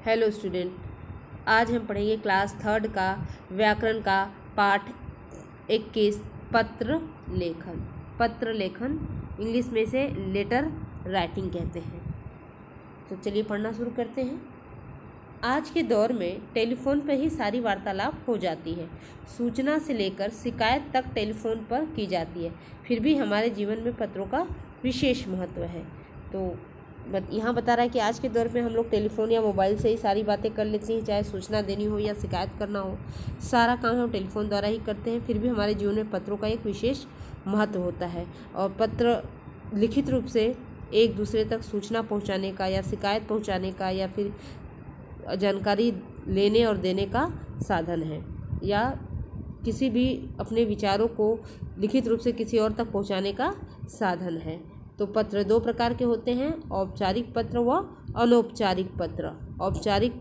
Hello student, आज हम पढ़ेंगे क्लास थर्ड का व्याकरण का पाठ 21 पत्र लेखन। पत्र लेखन इंग्लिश में से लेटर राइटिंग कहते हैं। तो चलिए पढ़ना शुरू करते हैं। आज के दौर में टेलीफोन पर ही सारी वार्तालाप हो जाती है। सूचना से लेकर शिकायत तक टेलीफोन पर की जाती है। फिर भी हमारे जीवन में पत्रों का विशेष महत्व है। तो यहाँ बता रहा है कि आज के दौर में हम लोग टेलीफोन या मोबाइल से ही सारी बातें कर लेते हैं, चाहे सूचना देनी हो या शिकायत करना हो, सारा काम हम टेलीफोन द्वारा ही करते हैं। फिर भी हमारे जीवन में पत्रों का एक विशेष महत्व होता है और पत्र लिखित रूप से एक दूसरे तक सूचना पहुँचाने का या शिकायत पहुँचाने का या फिर जानकारी लेने और देने का साधन है, या किसी भी अपने विचारों को लिखित रूप से किसी और तक पहुँचाने का साधन है। तो पत्र दो प्रकार के होते हैं, औपचारिक पत्र व अनौपचारिक पत्र। औपचारिक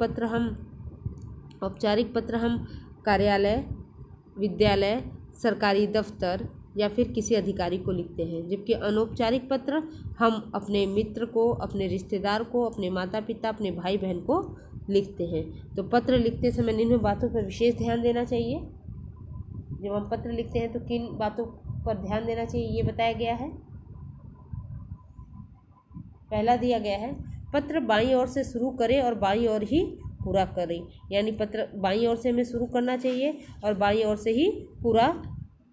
पत्र हम कार्यालय, विद्यालय, सरकारी दफ्तर या फिर किसी अधिकारी को लिखते हैं, जबकि अनौपचारिक पत्र हम अपने मित्र को, अपने रिश्तेदार को, अपने माता पिता, अपने भाई बहन को लिखते हैं। तो पत्र लिखते समय निम्न बातों पर विशेष ध्यान देना चाहिए। जब हम पत्र लिखते हैं तो किन बातों पर ध्यान देना चाहिए ये बताया गया है। पहला दिया गया है, पत्र बाईं ओर से शुरू करें और बाईं ओर ही पूरा करें। यानी पत्र बाईं ओर से हमें शुरू करना चाहिए और बाईं ओर से ही पूरा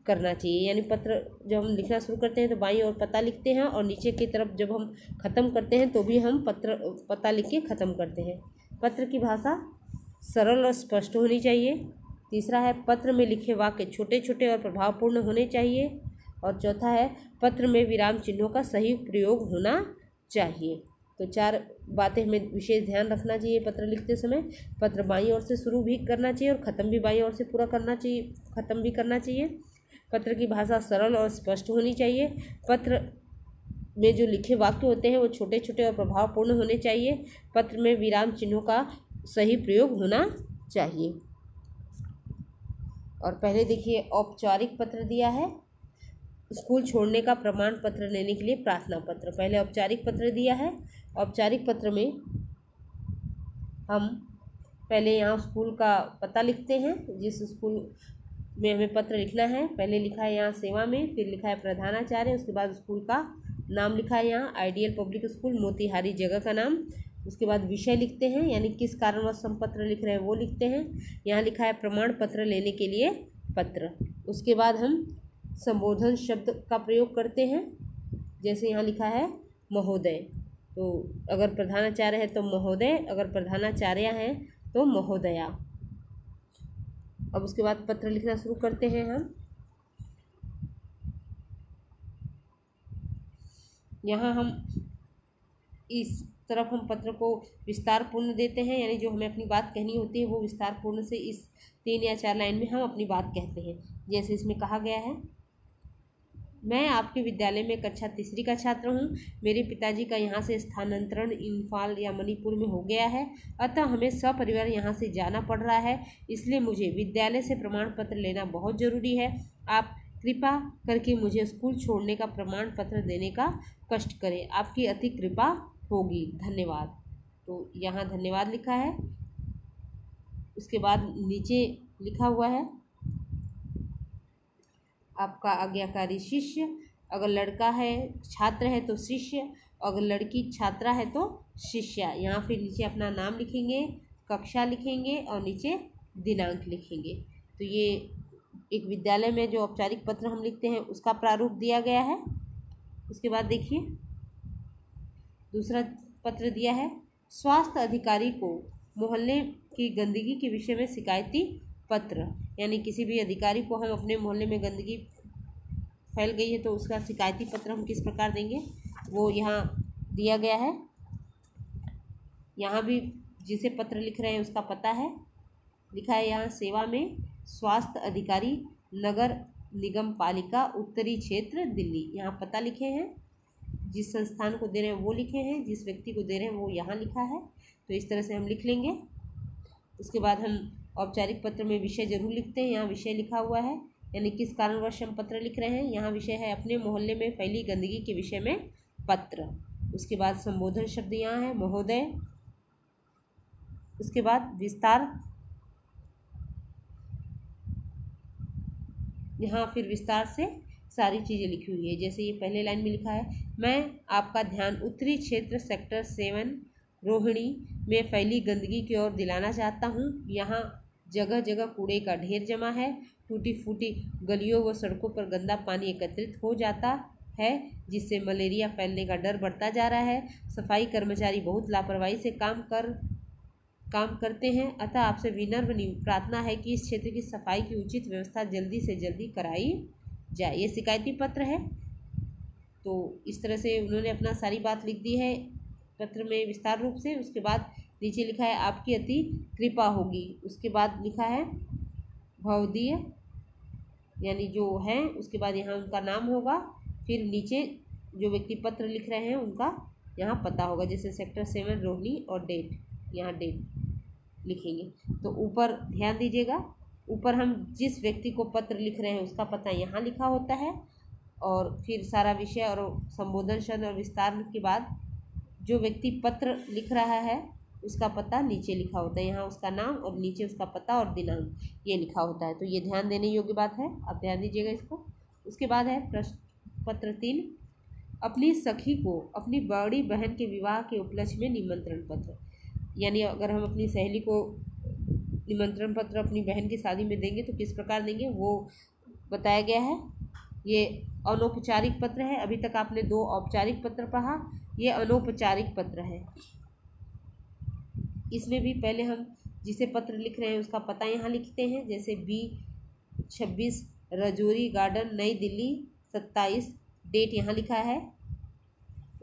करना चाहिए। यानी पत्र जब हम लिखना शुरू करते हैं तो बाईं ओर पता लिखते हैं और नीचे की तरफ जब हम ख़त्म करते हैं तो भी हम पता लिख के ख़त्म करते हैं। पत्र की भाषा सरल और स्पष्ट होनी चाहिए। तीसरा है, पत्र में लिखे वाक्य छोटे छोटे और प्रभावपूर्ण होने चाहिए। और चौथा है, पत्र में विराम चिन्हों का सही प्रयोग होना चाहिए। तो चार बातें हमें विशेष ध्यान रखना चाहिए पत्र लिखते समय। पत्र बाईं ओर से शुरू भी करना चाहिए और ख़त्म भी बाईं ओर से पूरा करना चाहिए, ख़त्म भी करना चाहिए। पत्र की भाषा सरल और स्पष्ट होनी चाहिए। पत्र में जो लिखे वाक्य होते हैं वो छोटे छोटे और प्रभावपूर्ण होने चाहिए। पत्र में विराम चिन्हों का सही प्रयोग होना चाहिए। और पहले देखिए, औपचारिक पत्र दिया है, स्कूल छोड़ने का प्रमाण पत्र लेने के लिए प्रार्थना पत्र। पहले औपचारिक पत्र दिया है। औपचारिक पत्र में हम पहले यहाँ स्कूल का पता लिखते हैं, जिस स्कूल में हमें पत्र लिखना है। पहले लिखा है यहाँ सेवा में, फिर लिखा है प्रधानाचार्य, उसके बाद स्कूल का नाम लिखा है यहाँ आइडियल पब्लिक स्कूल मोतिहारी, जगह का नाम। उसके बाद विषय लिखते हैं, यानी किस कारणवश हम पत्र लिख रहे हैं वो लिखते हैं। यहाँ लिखा है प्रमाण पत्र लेने के लिए पत्र। उसके बाद हम संबोधन शब्द का प्रयोग करते हैं, जैसे यहाँ लिखा है महोदय। तो अगर प्रधानाचार्य है तो महोदय, अगर प्रधानाचार्य है तो महोदया। अब उसके बाद पत्र लिखना शुरू करते हैं हम। यहाँ हम इस तरफ हम पत्र को विस्तार पूर्ण देते हैं, यानी जो हमें अपनी बात कहनी होती है वो विस्तार पूर्ण से इस 3 या 4 लाइन में हम अपनी बात कहते हैं। जैसे इसमें कहा गया है, मैं आपके विद्यालय में कक्षा 3 का छात्र हूँ। मेरे पिताजी का यहाँ से स्थानांतरण इम्फाल या मणिपुर में हो गया है, अतः हमें सपरिवार यहाँ से जाना पड़ रहा है। इसलिए मुझे विद्यालय से प्रमाण पत्र लेना बहुत ज़रूरी है। आप कृपा करके मुझे स्कूल छोड़ने का प्रमाण पत्र देने का कष्ट करें। आपकी अति कृपा होगी, धन्यवाद। तो यहाँ धन्यवाद लिखा है। उसके बाद नीचे लिखा हुआ है, आपका आज्ञाकारी शिष्य। अगर लड़का है छात्र है तो शिष्य, अगर लड़की छात्रा है तो शिष्या। यहाँ फिर नीचे अपना नाम लिखेंगे, कक्षा लिखेंगे और नीचे दिनांक लिखेंगे। तो ये एक विद्यालय में जो औपचारिक पत्र हम लिखते हैं उसका प्रारूप दिया गया है। उसके बाद देखिए, दूसरा पत्र दिया है, स्वास्थ्य अधिकारी को मोहल्ले की गंदगी के विषय में शिकायती पत्र। यानी किसी भी अधिकारी को हम अपने मोहल्ले में गंदगी फैल गई है तो उसका शिकायती पत्र हम किस प्रकार देंगे वो यहाँ दिया गया है। यहाँ भी जिसे पत्र लिख रहे हैं उसका पता है, लिखा है यहाँ सेवा में, स्वास्थ्य अधिकारी, नगर निगम पालिका, उत्तरी क्षेत्र, दिल्ली। यहाँ पता लिखे हैं, जिस संस्थान को दे रहे हैं वो लिखे हैं, जिस व्यक्ति को दे रहे हैं वो यहाँ लिखा है। तो इस तरह से हम लिख लेंगे। उसके बाद हम औपचारिक पत्र में विषय जरूर लिखते हैं। यहाँ विषय लिखा हुआ है, यानी किस कारणवश हम पत्र लिख रहे हैं। यहाँ विषय है अपने मोहल्ले में फैली गंदगी के विषय में पत्र। उसके बाद संबोधन शब्द यहाँ है महोदय, उसके बाद विस्तार, यहाँ फिर विस्तार से सारी चीज़ें लिखी हुई है। जैसे ये पहले लाइन में लिखा है, मैं आपका ध्यान उत्तरी क्षेत्र सेक्टर 7 रोहिणी में फैली गंदगी की ओर दिलाना चाहता हूँ। यहाँ जगह जगह कूड़े का ढेर जमा है। टूटी फूटी गलियों व सड़कों पर गंदा पानी एकत्रित हो जाता है, जिससे मलेरिया फैलने का डर बढ़ता जा रहा है। सफाई कर्मचारी बहुत लापरवाही से काम करते हैं, अतः आपसे विनम्र प्रार्थना है कि इस क्षेत्र की सफाई की उचित व्यवस्था जल्दी से जल्दी कराई जाए। ये शिकायती पत्र है। तो इस तरह से उन्होंने अपना सारी बात लिख दी है पत्र में विस्तार रूप से। उसके बाद नीचे लिखा है आपकी अति कृपा होगी। उसके बाद लिखा है भवदीय, यानी जो है, उसके बाद यहाँ उनका नाम होगा। फिर नीचे जो व्यक्ति पत्र लिख रहे हैं उनका यहाँ पता होगा, जैसे सेक्टर 7 रोहिणी, और डेट, यहाँ डेट लिखेंगे। तो ऊपर ध्यान दीजिएगा, ऊपर हम जिस व्यक्ति को पत्र लिख रहे हैं उसका पता यहाँ लिखा होता है, और फिर सारा विषय और संबोधन शब्द और विस्तार के बाद जो व्यक्ति पत्र लिख रहा है उसका पता नीचे लिखा होता है। यहाँ उसका नाम और नीचे उसका पता और दिनांक ये लिखा होता है। तो ये ध्यान देने योग्य बात है, आप ध्यान दीजिएगा इसको। उसके बाद है प्रश्न पत्र 3, अपनी सखी को अपनी बड़ी बहन के विवाह के उपलक्ष्य में निमंत्रण पत्र। यानी अगर हम अपनी सहेली को निमंत्रण पत्र अपनी बहन की शादी में देंगे तो किस प्रकार देंगे वो बताया गया है। ये अनौपचारिक पत्र है। अभी तक आपने 2 औपचारिक पत्र पढ़ा, ये अनौपचारिक पत्र है। इसमें भी पहले हम जिसे पत्र लिख रहे हैं उसका पता यहाँ लिखते हैं, जैसे B26 रजौरी गार्डन नई दिल्ली 27, डेट यहाँ लिखा है।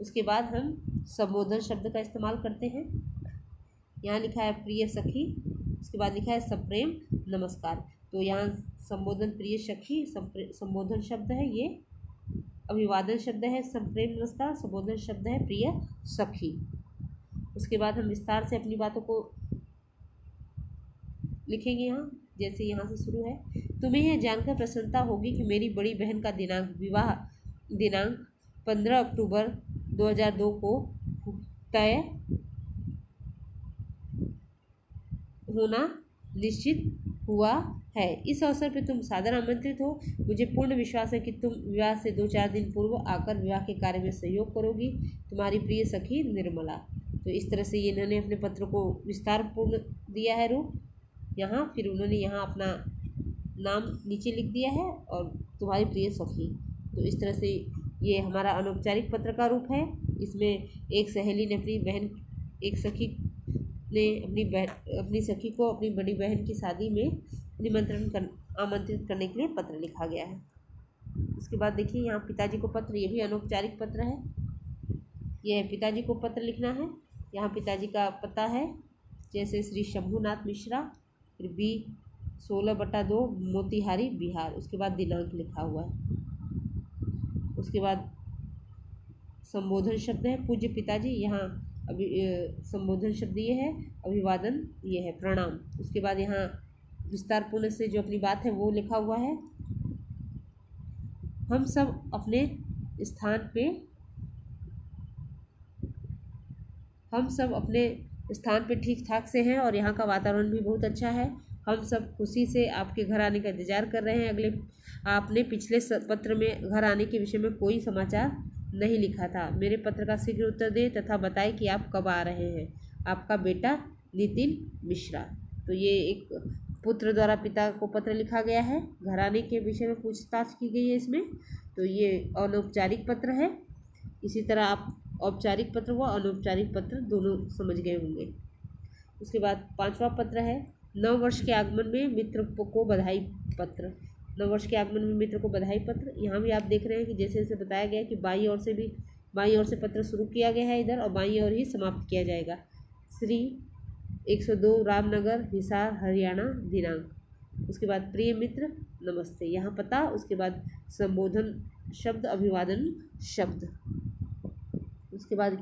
उसके बाद हम संबोधन शब्द का इस्तेमाल करते हैं। यहाँ लिखा है प्रिय सखी, उसके बाद लिखा है सप्रेम नमस्कार। तो यहाँ संबोधन प्रिय सखी संबोधन शब्द है, ये अभिवादन शब्द है सप्रेम नमस्कार, संबोधन शब्द है प्रिय सखी। उसके बाद हम विस्तार से अपनी बातों को लिखेंगे यहाँ, जैसे यहाँ से शुरू है, तुम्हें यह जानकर प्रसन्नता होगी कि मेरी बड़ी बहन का विवाह दिनांक 15 अक्टूबर 2002 को तय होना निश्चित हुआ है। इस अवसर पर तुम सादर आमंत्रित हो। मुझे पूर्ण विश्वास है कि तुम विवाह से 2-4 दिन पूर्व आकर विवाह के कार्य में सहयोग करोगी। तुम्हारी प्रिय सखी निर्मला। तो इस तरह से ये इन्होंने अपने पत्र को विस्तार पूर्ण दिया है रूप यहाँ। फिर उन्होंने यहाँ अपना नाम नीचे लिख दिया है और तुम्हारी प्रिय सखी। तो इस तरह से ये हमारा अनौपचारिक पत्र का रूप है। इसमें एक सहेली ने अपनी बहन, एक सखी ने अपनी सखी को अपनी बड़ी बहन की शादी में आमंत्रित करने के लिए पत्र लिखा गया है। उसके बाद देखिए यहाँ पिताजी को पत्र, ये भी अनौपचारिक पत्र है। यह पिताजी को पत्र लिखना है। यहाँ पिताजी का पता है, जैसे श्री शंभुनाथ मिश्रा, फिर B16/2 मोतिहारी बिहार। उसके बाद दिनांक लिखा हुआ है। उसके बाद संबोधन शब्द है पूज्य पिताजी, यहाँ अभी संबोधन शब्द ये है, अभिवादन ये है, प्रणाम। उसके बाद यहाँ विस्तार पूर्ण से जो अपनी बात है वो लिखा हुआ है। हम सब अपने स्थान पे ठीक ठाक से हैं और यहाँ का वातावरण भी बहुत अच्छा है। हम सब खुशी से आपके घर आने का इंतज़ार कर रहे हैं। आपने पिछले पत्र में घर आने के विषय में कोई समाचार नहीं लिखा था। मेरे पत्र का शीघ्र उत्तर दें तथा बताएं कि आप कब आ रहे हैं। आपका बेटा नितिन मिश्रा। तो ये एक पुत्र द्वारा पिता को पत्र लिखा गया है। घर आने के विषय में पूछताछ की गई है इसमें। तो ये अनौपचारिक पत्र है। इसी तरह आप औपचारिक पत्र व अनौपचारिक पत्र दोनों समझ गए होंगे। उसके बाद 5वां पत्र है, नव वर्ष के आगमन में मित्र को बधाई पत्र। नव वर्ष के आगमन में मित्र को बधाई पत्र। यहाँ भी आप देख रहे हैं कि जैसे जैसे बताया गया है कि बाईं ओर से पत्र शुरू किया गया है इधर, और बाईं ओर ही समाप्त किया जाएगा। श्री 102 रामनगर हिसार हरियाणा, दिनांक। उसके बाद प्रिय मित्र नमस्ते, यहाँ पता। उसके बाद संबोधन शब्द, अभिवादन शब्द। उसके बाद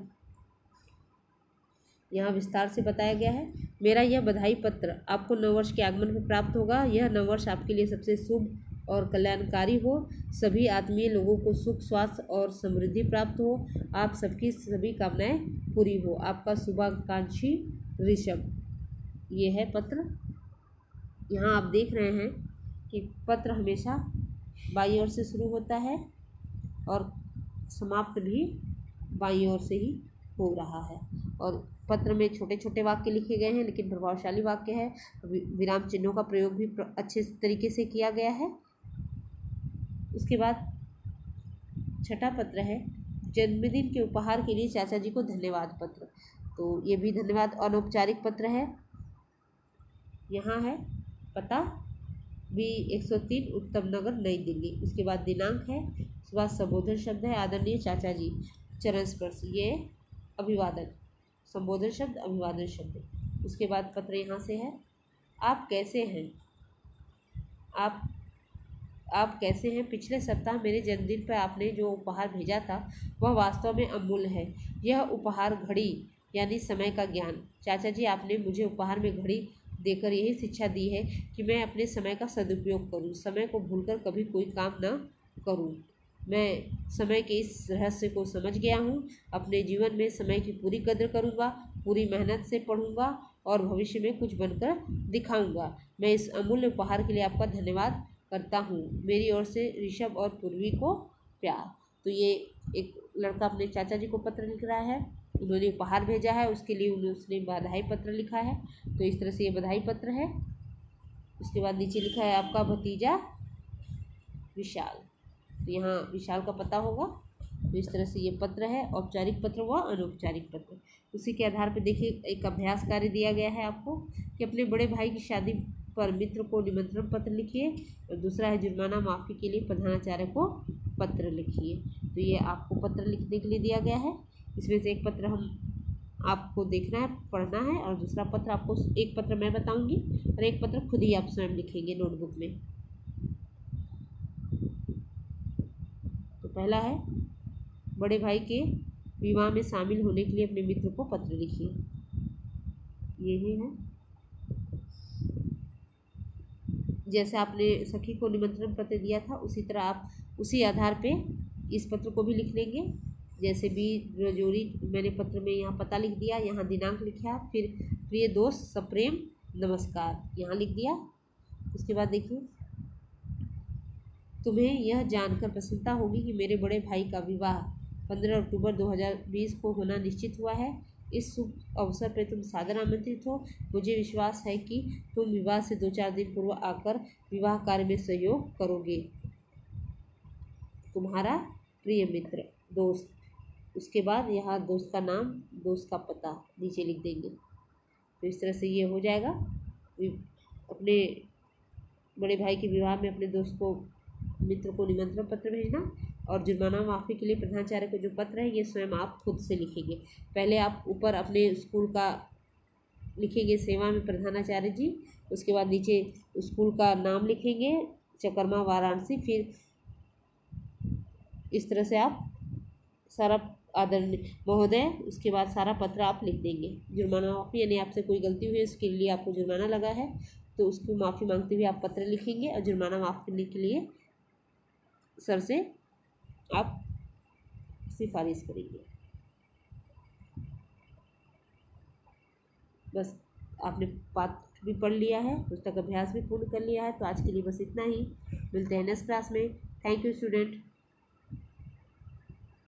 यहाँ विस्तार से बताया गया है, मेरा यह बधाई पत्र आपको नववर्ष के आगमन में प्राप्त होगा। यह नववर्ष आपके लिए सबसे शुभ और कल्याणकारी हो। सभी आत्मीय लोगों को सुख, स्वास्थ्य और समृद्धि प्राप्त हो। आप सबकी सभी कामनाएं पूरी हो। आपका शुभाकांक्षी ऋषभ। ये है पत्र। यहाँ आप देख रहे हैं कि पत्र हमेशा बाईं ओर से शुरू होता है और समाप्त भी बाईं ओर से ही हो रहा है। और पत्र में छोटे छोटे वाक्य लिखे गए हैं, लेकिन प्रभावशाली वाक्य है। विराम चिन्हों का प्रयोग भी अच्छे तरीके से किया गया है। उसके बाद छठा पत्र है जन्मदिन के उपहार के लिए चाचा जी को धन्यवाद पत्र। तो ये भी धन्यवाद अनौपचारिक पत्र है। यहाँ है पता B103 उत्तम नगर नई दिल्ली। उसके बाद दिनांक है। उसके बाद संबोधन शब्द है आदरणीय चाचा जी। चरण स्पर्श ये अभिवादन, संबोधन शब्द अभिवादन शब्द। उसके बाद पत्र यहाँ से है आप कैसे हैं। आप कैसे हैं। पिछले सप्ताह मेरे जन्मदिन पर आपने जो उपहार भेजा था वह वास्तव में अमूल्य है। यह उपहार घड़ी यानी समय का ज्ञान। चाचा जी आपने मुझे उपहार में घड़ी देकर यही शिक्षा दी है कि मैं अपने समय का सदुपयोग करूं, समय को भूलकर कभी कोई काम न करूं। मैं समय के इस रहस्य को समझ गया हूं। अपने जीवन में समय की पूरी कद्र करूंगा, पूरी मेहनत से पढ़ूंगा और भविष्य में कुछ बनकर दिखाऊंगा। मैं इस अमूल्य उपहार के लिए आपका धन्यवाद करता हूँ। मेरी ओर से ऋषभ और पूर्वी को प्यार। तो ये एक लड़का अपने चाचा जी को पत्र लिख रहा है। उन्होंने उपहार भेजा है, उसके लिए उसने बधाई पत्र लिखा है। तो इस तरह से ये बधाई पत्र है। उसके बाद नीचे लिखा है आपका भतीजा विशाल। तो यहाँ विशाल का पता होगा। तो इस तरह से ये पत्र है, औपचारिक पत्र व अनौपचारिक पत्र। उसी के आधार पर देखिए एक अभ्यास कार्य दिया गया है आपको कि अपने बड़े भाई की शादी पर मित्र को निमंत्रण पत्र लिखिए। और दूसरा है जुर्माना माफ़ी के लिए प्रधानाचार्य को पत्र लिखिए। तो ये आपको पत्र लिखने के लिए दिया गया है। इसमें से एक पत्र आपको देखना है, पढ़ना है, और दूसरा पत्र आपको, एक पत्र मैं बताऊंगी और एक पत्र खुद ही आप स्वयं लिखेंगे नोटबुक में। तो पहला है बड़े भाई के विवाह में शामिल होने के लिए अपने मित्र को पत्र लिखिए। यही है। जैसे आपने सखी को निमंत्रण पत्र दिया था उसी तरह आप उसी आधार पे इस पत्र को भी लिख लेंगे। जैसे बी रजौरी मैंने पत्र में यहाँ पता लिख दिया, यहाँ दिनांक लिखा, फिर प्रिय दोस्त सप्रेम नमस्कार यहाँ लिख दिया। उसके बाद देखिए तुम्हें यह जानकर प्रसन्नता होगी कि मेरे बड़े भाई का विवाह 15 अक्टूबर 2020 को होना निश्चित हुआ है। इस शुभ अवसर पर तुम सादर आमंत्रित हो। मुझे विश्वास है कि तुम विवाह से 2-4 दिन पूर्व आकर विवाह कार्य में सहयोग करोगे। तुम्हारा प्रिय मित्र दोस्त। उसके बाद यहाँ दोस्त का नाम, दोस्त का पता नीचे लिख देंगे। तो इस तरह से ये हो जाएगा। अपने बड़े भाई के विवाह में अपने दोस्त को, मित्र को निमंत्रण पत्र भेजना। और जुर्माना माफ़ी के लिए प्रधानाचार्य को जो पत्र है ये स्वयं आप खुद से लिखेंगे। पहले आप ऊपर अपने स्कूल का लिखेंगे, सेवा में प्रधानाचार्य जी। उसके बाद नीचे स्कूल का नाम लिखेंगे, चकरमा वाराणसी। फिर इस तरह से आप सारा आदरणीय महोदय, उसके बाद सारा पत्र आप लिख देंगे। जुर्माना माफ़ी यानी आपसे कोई गलती हुई है उसके लिए आपको जुर्माना लगा है तो उसकी माफ़ी मांगते हुए आप पत्र लिखेंगे और जुर्माना माफ़ करने के लिए सर से आप सिफारिश करेंगे। बस आपने पाठ भी पढ़ लिया है, पुस्तक अभ्यास भी पूर्ण कर लिया है। तो आज के लिए बस इतना ही। मिलते हैं नेक्स्ट क्लास में। Thank you student.